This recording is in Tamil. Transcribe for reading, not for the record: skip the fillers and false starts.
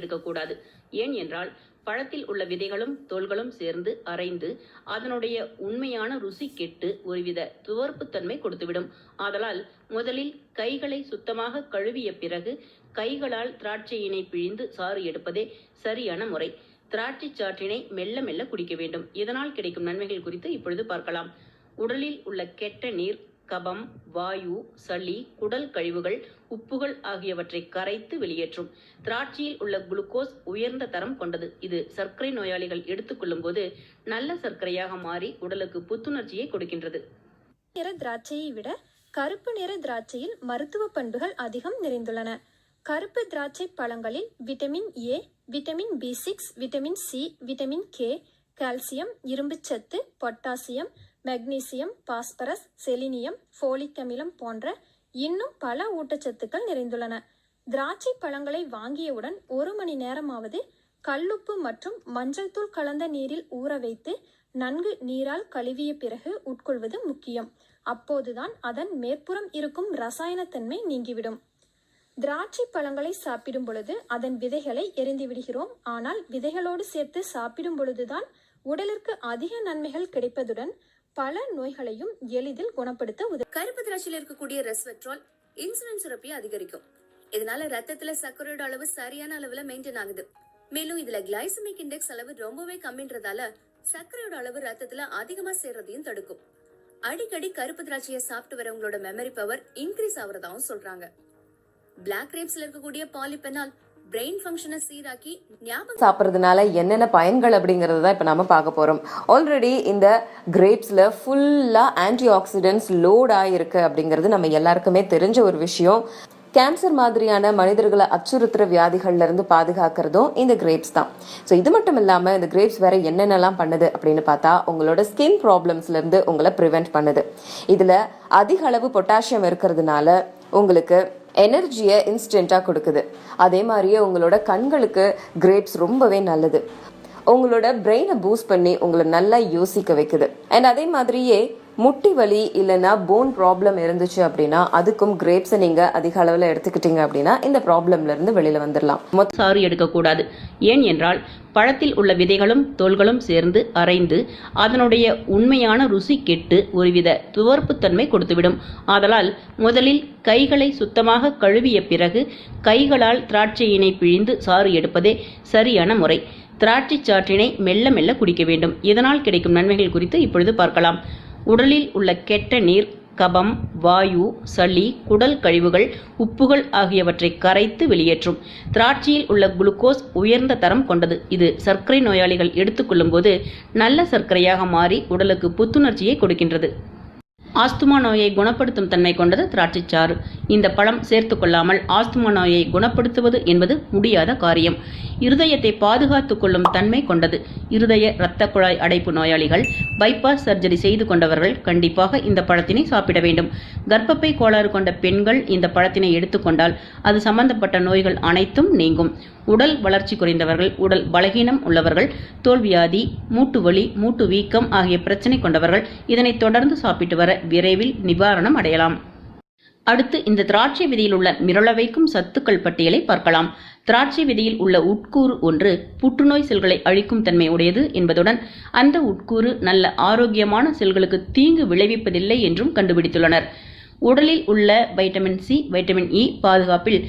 இருக்கக்கூடாது. ஏன் என்றால் பழத்தில் உள்ள விதைகளும் தோள்களும் சேர்ந்து அரைந்து அதனுடைய உண்மையான ருசி கெட்டு ஒருவித துவர்ப்புத்தன்மை கொடுத்துவிடும். ஆதலால் முதலில் கைகளை சுத்தமாக கழுவிய பிறகு கைகளால் திராட்சையினை பிழிந்து சாறு எடுப்பதே சரியான முறை. திராட்சை சாற்றினை மெல்ல மெல்ல குடிக்க வேண்டும். இதனால் கிடைக்கும் நன்மைகள் குறித்து இப்பொழுது பார்க்கலாம். உடலில் உள்ள கெட்ட நீர், கபம், வாயு, சளி, குடல் கழிவுகள், உப்புகள் ஆகியவற்றை கரைத்து வெளியேற்றும். திராட்சையில் உள்ள குளுக்கோஸ் உயர்ந்த தரம் கொண்டது. இது சர்க்கரை நோயாளிகள் எடுத்துக்கொள்ளும் போது நல்ல சர்க்கரையாக மாறி உடலுக்கு புத்துணர்ச்சியை கொடுக்கின்றது. நிற திராட்சையை விட கருப்பு நிற திராட்சையில் மருத்துவ பண்புகள் அதிகம் நிறைந்துள்ளன. கருப்பு திராட்சை பழங்களில் vitamin A, vitamin B6, vitamin C, vitamin K, calcium, இரும்புச்சத்து, potassium, magnesium, phosphorus, selenium, folic அமிலம் போன்ற இன்னும் பல ஊட்டச்சத்துக்கள் நிறைந்துள்ளன. திராட்சை பழங்களை வாங்கியவுடன் 1 மணி நேரமாவது கல்லுப்பு மற்றும் மஞ்சள் தூள் கலந்த நீரில் ஊற வைத்து நன்கு நீரால் கழுவிய பிறகு உட்கொள்வது முக்கியம். அப்போதுதான் அதன் மேற்புறம் இருக்கும் ரசாயனத்தன்மை நீங்கிவிடும். திராட்சை பழங்களை சாப்பிடும் பொழுது அதன் விதைகளை எரிந்து விடுகிறோம். ஆனால் விதைகளோடு சேர்த்து சாப்பிடும் பொழுதுதான் உடலிற்கு அதிக நன்மைகள் கிடைப்பதுடன் பல நோய்களையும் எளிதில் குணப்படுத்த உதவும். கருப்பு திராட்சையில் இருக்கக்கூடிய ரெஸ்வெட்ரால் இன்சுலின் சுரப்பியை அதிகரிக்கும். இதனால ரத்தத்துல சர்க்கரையோட அளவு சரியான அளவுல மெயின்டைன் ஆகுது. மேலும் இதுல கிளைசமிக் இண்டெக்ஸ் அளவு ரொம்பவே கம்மின்றதால சர்க்கரையோட அளவு ரத்தத்துல அதிகமா சேர்றதையும் தடுக்கும். அடிக்கடி கருப்பு திராட்சையை சாப்பிட்டு வரவங்களோட மெமரி பவர் இன்க்ரீஸ் ஆகுறதாவும் சொல்றாங்க. பிளாக் கிரேப்ஸ்ல இருக்கக்கூடிய பாலிபெனால் பிரெயின் ஃபங்க்ஷனை சீராக்கி ஞாபகம் சாப்பிட்றதுனால என்னென்ன பயன்கள் அப்படிங்கறத தான் இப்ப நம்ம பார்க்க போறோம். ஆல்ரெடி இந்த கிரேப்ஸ்ல ஃபுல்லா ஆன்டி ஆக்சிடென்ட்ஸ் லோட் ஆயிருக்கு அப்படிங்கிறது நம்ம எல்லாருக்குமே தெரிஞ்ச ஒரு விஷயம். கேன்சர் மாதிரியான மனிதர்களை அச்சுறுத்துற வியாதிகள்ல இருந்து பாதுகாக்கிறதும் இந்த கிரேப்ஸ் தான். ஸோ இது மட்டும் இல்லாம இந்த கிரேப்ஸ் வேற என்னென்னலாம் பண்ணுது அப்படின்னு பார்த்தா உங்களோட ஸ்கின் ப்ராப்ளம்ஸ்ல இருந்து உங்களை ப்ரிவென்ட் பண்ணுது. இதுல அதிக அளவு பொட்டாசியம் இருக்கிறதுனால உங்களுக்கு எனர்ஜியை இன்ஸ்டன்ட்டாக கொடுக்குது. அதே மாதிரியே உங்களோட கண்களுக்கு கிரேப்ஸ் ரொம்பவே நல்லது. உங்களோட பிரெயினை பூஸ்ட் பண்ணி உங்களை நல்லா யோசிக்க வைக்குது. அண்ட் அதே மாதிரியே முட்டி வலி இல்லைன்னா போன் ப்ராப்ளம் இருந்துச்சு அப்படின்னா அதுக்கும் கிரேப்ஸை நீங்க அதிக அளவில் எடுத்துக்கிட்டீங்க அப்படின்னா இந்த ப்ராப்ளம்ல இருந்து வெளியில வந்துடலாம். சாறு எடுக்கக்கூடாது. ஏன் என்றால் பழத்தில் உள்ள விதைகளும் தோள்களும் சேர்ந்து அரைந்து அதனுடைய உண்மையான ருசி கெட்டு ஒருவித துவர்ப்புத்தன்மை கொடுத்துவிடும். ஆதலால் முதலில் கைகளை சுத்தமாக கழுவிய பிறகு கைகளால் திராட்சையினை பிழிந்து சாறு எடுப்பதே சரியான முறை. திராட்சை சாற்றினை மெல்ல மெல்ல குடிக்க வேண்டும். இதனால் கிடைக்கும் நன்மைகள் குறித்து இப்பொழுது பார்க்கலாம். உடலில் உள்ள கெட்ட நீர், கபம், வாயு, சளி, குடல் கழிவுகள், உப்புகள் ஆகியவற்றை கரைத்து வெளியேற்றும். திராட்சையில் உள்ள குளுக்கோஸ் உயர்ந்த தரம் கொண்டது. இது சர்க்கரை நோயாளிகள் எடுத்துக்கொள்ளும் போது நல்ல சர்க்கரையாக மாறி உடலுக்கு புத்துணர்ச்சியை கொடுக்கின்றது. ஆஸ்துமா நோயை குணப்படுத்தும் தன்மை கொண்டது திராட்சைச்சாறு. இந்த பழம் சேர்த்து கொள்ளாமல் ஆஸ்துமா நோயை குணப்படுத்துவது என்பது முடியாத காரியம். இருதயத்தை பாதுகாத்துக் கொள்ளும் தன்மை கொண்டது. இருதய இரத்த குழாய் அடைப்பு நோயாளிகள், பைபாஸ் சர்ஜரி செய்து கொண்டவர்கள் கண்டிப்பாக இந்த பழத்தினை சாப்பிட வேண்டும். கர்ப்பப்பை கோளாறு கொண்ட பெண்கள் இந்த பழத்தினை எடுத்துக்கொண்டால் அது சம்பந்தப்பட்ட நோய்கள் அனைத்தும் நீங்கும். உடல் வளர்ச்சி குறைந்தவர்கள், உடல் பலகீனம் உள்ளவர்கள், தோல்வியாதி, மூட்டு வலி, மூட்டு வீக்கம் ஆகிய பிரச்சனை கொண்டவர்கள் இதனை தொடர்ந்து சாப்பிட்டு வர விரைவில் நிவாரணம் அடையலாம். அடுத்து இந்த திராட்சை விதையில் உள்ள மிரள வைக்கும் சத்துக்கள் பட்டியலை பார்க்கலாம். திராட்சை விதையில் உள்ள உட்கூறு ஒன்று புற்றுநோய் செல்களை அழிக்கும் தன்மை உடையது என்பதுடன் அந்த உட்கூறு நல்ல ஆரோக்கியமான செல்களுக்கு தீங்கு விளைவிப்பதில்லை என்றும் கண்டுபிடித்துள்ளனர். உடலில் உள்ள வைட்டமின் சி, வைட்டமின் இ பாதுகாப்பில்